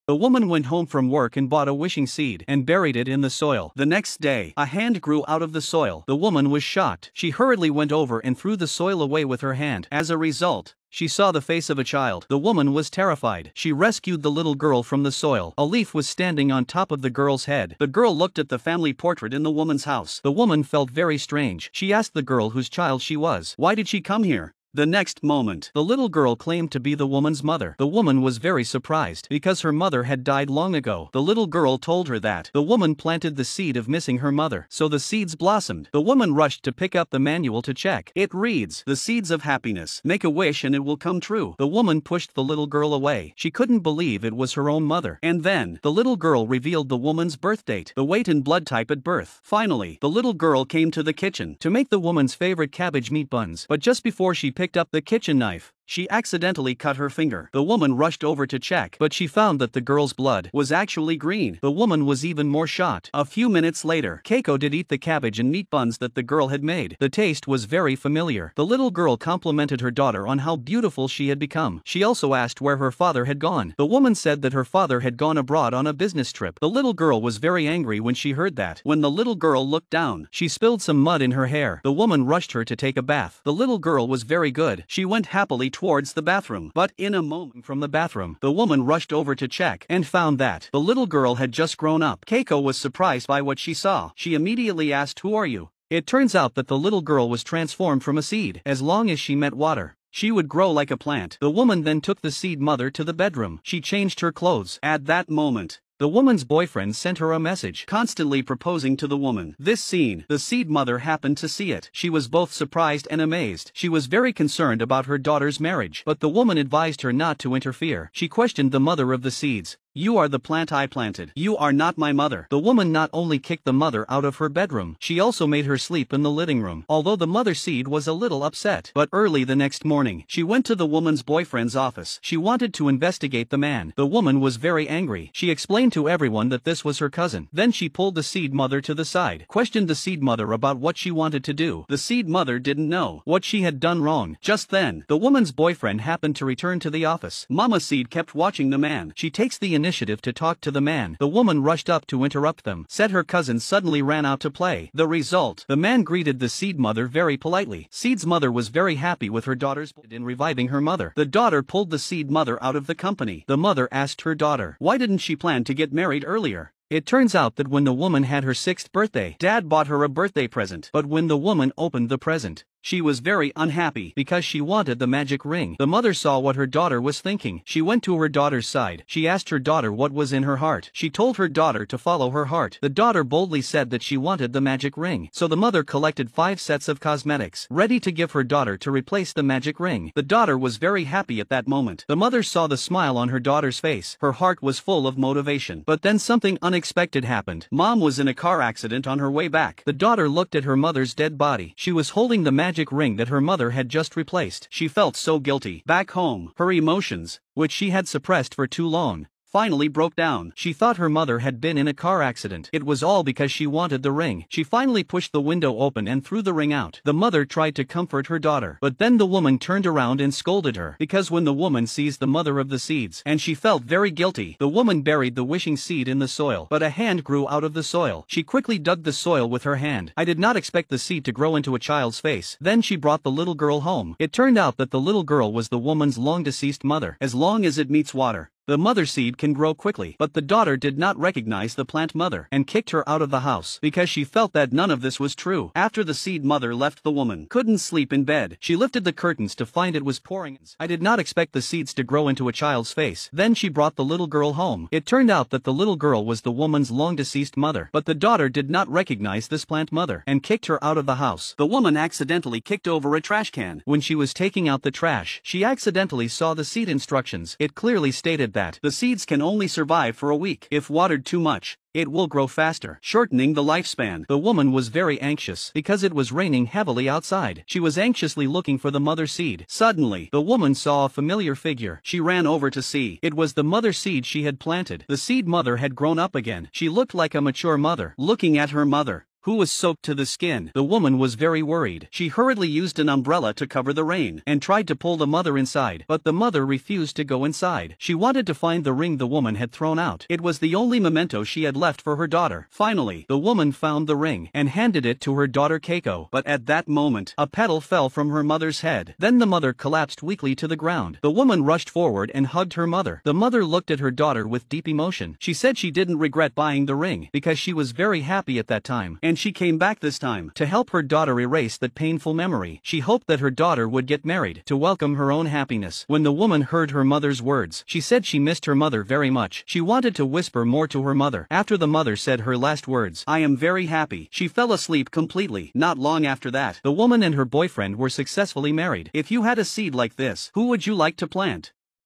The woman went home from work and bought a wishing seed and buried it in the soil. The next day, a hand grew out of the soil. The woman was shocked. She hurriedly went over and threw the soil away with her hand. As a result, she saw the face of a child. The woman was terrified. She rescued the little girl from the soil. A leaf was standing on top of the girl's head. The girl looked at the family portrait in the woman's house. The woman felt very strange. She asked the girl whose child she was. Why did she come here? The next moment, the little girl claimed to be the woman's mother. The woman was very surprised because her mother had died long ago. The little girl told her that the woman planted the seed of missing her mother, so the seeds blossomed. The woman rushed to pick up the manual to check. It reads, "The seeds of happiness. Make a wish and it will come true." The woman pushed the little girl away. She couldn't believe it was her own mother. And then, the little girl revealed the woman's birth date, the weight and blood type at birth. Finally, the little girl came to the kitchen to make the woman's favorite cabbage meat buns. But just before she picked up the kitchen knife, she accidentally cut her finger. The woman rushed over to check, but she found that the girl's blood was actually green. The woman was even more shocked. A few minutes later, Keiko did eat the cabbage and meat buns that the girl had made. The taste was very familiar. The little girl complimented her daughter on how beautiful she had become. She also asked where her father had gone. The woman said that her father had gone abroad on a business trip. The little girl was very angry when she heard that. When the little girl looked down, she spilled some mud in her hair. The woman rushed her to take a bath. The little girl was very good. She went happily towards the bathroom. But in a moment from the bathroom, the woman rushed over to check and found that the little girl had just grown up. Keiko was surprised by what she saw. She immediately asked, "Who are you?" It turns out that the little girl was transformed from a seed. As long as she met water, she would grow like a plant. The woman then took the seed mother to the bedroom. She changed her clothes. At that moment, the woman's boyfriend sent her a message, constantly proposing to the woman. This scene, the seed mother happened to see it. She was both surprised and amazed. She was very concerned about her daughter's marriage, but the woman advised her not to interfere. She questioned the mother of the seeds. "You are the plant I planted. You are not my mother." The woman not only kicked the mother out of her bedroom, she also made her sleep in the living room. Although the mother seed was a little upset, but early the next morning, she went to the woman's boyfriend's office. She wanted to investigate the man. The woman was very angry. She explained to everyone that this was her cousin. Then she pulled the seed mother to the side, questioned the seed mother about what she wanted to do. The seed mother didn't know what she had done wrong. Just then, the woman's boyfriend happened to return to the office. Mama seed kept watching the man. She takes the initiative to talk to the man. The woman rushed up to interrupt them. Said her cousin suddenly ran out to play. The result, the man greeted the seed mother very politely. Seed's mother was very happy with her daughter's in reviving her mother. The daughter pulled the seed mother out of the company. The mother asked her daughter, why didn't she plan to get married earlier? It turns out that when the woman had her 6th birthday, Dad bought her a birthday present. But when the woman opened the present, she was very unhappy because she wanted the magic ring. The mother saw what her daughter was thinking. She went to her daughter's side. She asked her daughter what was in her heart. She told her daughter to follow her heart. The daughter boldly said that she wanted the magic ring. So the mother collected 5 sets of cosmetics, ready to give her daughter to replace the magic ring. The daughter was very happy at that moment. The mother saw the smile on her daughter's face. Her heart was full of motivation. But then something unexpected happened. Mom was in a car accident on her way back. The daughter looked at her mother's dead body. She was holding the magic ring that her mother had just replaced. She felt so guilty. Back home, her emotions, which she had suppressed for too long, finally broke down. She thought her mother had been in a car accident. It was all because she wanted the ring. She finally pushed the window open and threw the ring out. The mother tried to comfort her daughter, but then the woman turned around and scolded her. Because when the woman sees the mother of the seeds, and she felt very guilty, the woman buried the wishing seed in the soil. But a hand grew out of the soil. She quickly dug the soil with her hand. I did not expect the seed to grow into a child's face. Then she brought the little girl home. It turned out that the little girl was the woman's long-deceased mother. As long as it meets water, the mother seed can grow quickly. But the daughter did not recognize the plant mother and kicked her out of the house because she felt that none of this was true. After the seed mother left, the woman couldn't sleep in bed. She lifted the curtains to find it was pouring. I did not expect the seeds to grow into a child's face. Then she brought the little girl home. It turned out that the little girl was the woman's long-deceased mother. But the daughter did not recognize this plant mother and kicked her out of the house. The woman accidentally kicked over a trash can. When she was taking out the trash, she accidentally saw the seed instructions. It clearly stated that the seeds can only survive for a week. If watered too much, it will grow faster, shortening the lifespan. The woman was very anxious because it was raining heavily outside. She was anxiously looking for the mother seed. Suddenly, the woman saw a familiar figure. She ran over to see. It was the mother seed she had planted. The seed mother had grown up again. She looked like a mature mother. Looking at her mother, who was soaked to the skin. The woman was very worried. She hurriedly used an umbrella to cover the rain and tried to pull the mother inside, but the mother refused to go inside. She wanted to find the ring the woman had thrown out. It was the only memento she had left for her daughter. Finally, the woman found the ring and handed it to her daughter Keiko. But at that moment, a petal fell from her mother's head. Then the mother collapsed weakly to the ground. The woman rushed forward and hugged her mother. The mother looked at her daughter with deep emotion. She said she didn't regret buying the ring because she was very happy at that time, and she came back this time to help her daughter erase that painful memory. She hoped that her daughter would get married to welcome her own happiness. When the woman heard her mother's words, she said she missed her mother very much. She wanted to whisper more to her mother. After the mother said her last words, "I am very happy," she fell asleep completely. Not long after that, the woman and her boyfriend were successfully married. If you had a seed like this, who would you like to plant?